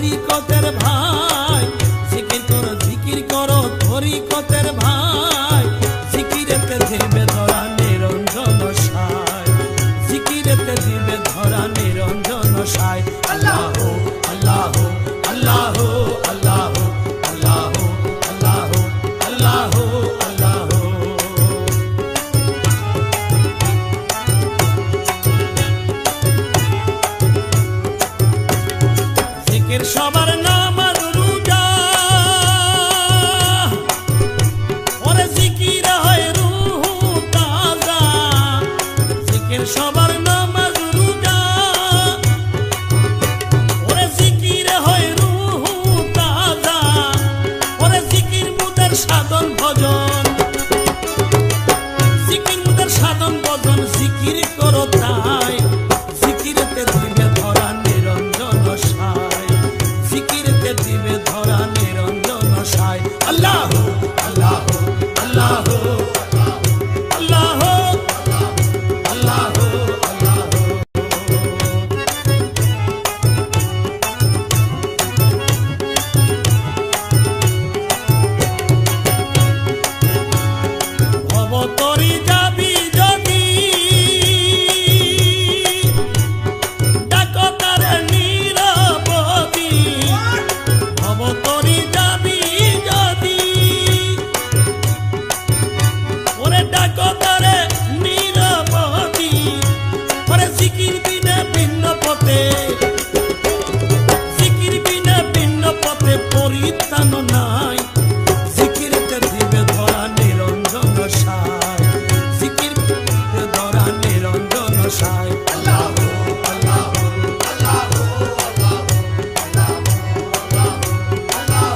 তরিকতের ভাই, জিকির করো তরিকতের ভাই, জিকিরেতে দিবে ধরা নিরঞ্জন সায়, জিকিরেতে দিবে ধরা নিরঞ্জন সায়। আল্লাহ আল্লাহ আল্লাহ আল্লাহ আল্লাহ আল্লাহ আল্লাহ আল্লাহ। জিকির সবার নামাজ রোজা, ওরে জিকির হয় রূহ তাজা, জিকির সবার নামাজ রোজা, ওরে জিকির হয় রূহ তাজা, ওরে জিকির মুদের সাধন ভজন, জিকির মুদের সাধন ভজন, জিকির করো তাই, জিকিরেতে দিবে ধরা নিরঞ্জন সায়, জিকিরেতে দিবে ধরা নিরঞ্জন সায়। আল্লাহ আল্লাহ আল্লাহ আল্লাহ আল্লাহ আল্লাহ। ভবতরি যাবি যদি, ডাকো তারে নিরবধি, ভবতরি যাবি যদি, ওরে ডাকো তারে নিরবধি, ওরে জিকির বিনা ভিন্ন পথে, জিকির বিনা ভিন্ন পথে পরিত্রাণ নাই, জিকিরেতে দিবে ধরা নিরঞ্জন সায়, জিকির ধরা নিরঞ্জন সায়। আল্লাহ আল্লাহ আল্লাহ আল্লাহ আল্লাহ আল্লাহ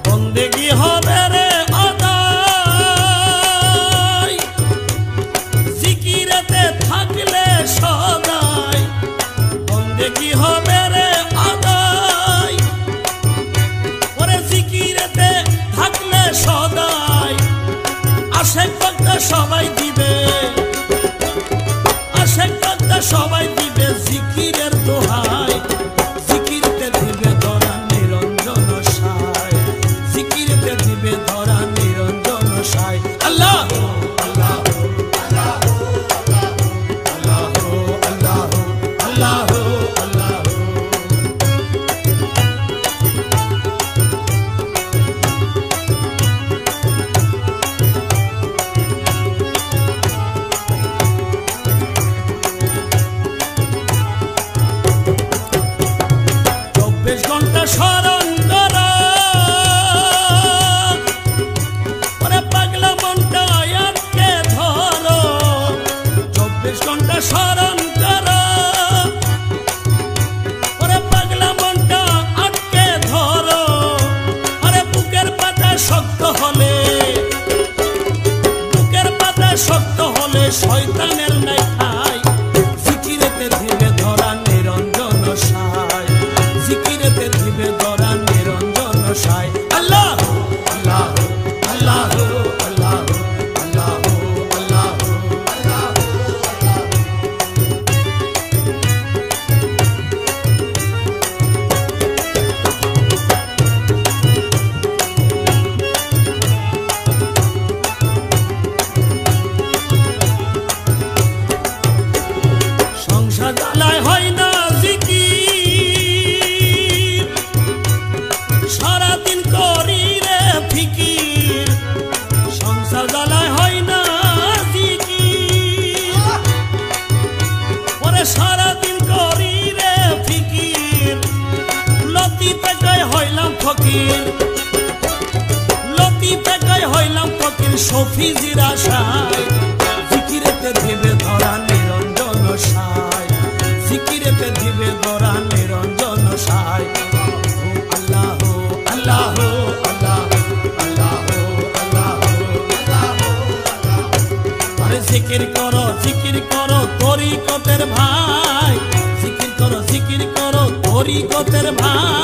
বন্দেগী হবে রে আদায়, জিকিরেতে থাকলে সদাই, বন্দেগী হবে রে আদায়, ওরে জিকিরেতে থাকলে সদাই, আশেক ভক্ত সবাই দিবে, আশেক ভক্ত সবাই দিবে জিকিরের দোহাই, জিকিরেতে দিবে ধরা নিরঞ্জন সায়, জিকিরেতে দিবে ধরা নিরঞ্জন সায়। আল্লাহ আল্লাহ আল্লাহ আল্লাহ আল্লাহ আল্লাহ আল্লাহ। চব্বিশ ঘন্টা স্মরণ করা, ওরে পাগলা মনটা আটকে ধরো, 24 ঘন্টা স্মরণ করো, ওরে পাগলা মনটা আটকে ধরো, আরে বুকের পাতা শক্ত হলে, বুকের পাতা শক্ত হলে শয়তানের নাই ঠাই, জিকিরেতে দিবে ধরা নিরঞ্জন সায়, জিকিরেতে দিবে ধরা নিরঞ্জন সায়। আল্লাহ আল্লাহ আল্লাহ আল্লাহ আল্লাহ আল্লাহ আল্লাহ। সংসার জ্বালায় হয় না জিকির, সারাদিন করি রে ফিকির, সংসার জ্বালায় হয় না জিকির, ওরে সারাদিন করি রে ফিকির, লতি পেটায় হইলাম ফকির, লতি পেটায় হইলাম ফকির, সফিজির আশায়, জিকিরেতে দিবে ধরা নিরঞ্জন সায়, জিকিরেতে দিবে ধরা নিরঞ্জন সায়। আল্লাহ আল্লাহ আল্লাহ আল্লাহ আল্লাহ আল্লাহ। আরে জিকির করো তরিকতের ভাই, জিকির করো জগতের ভাই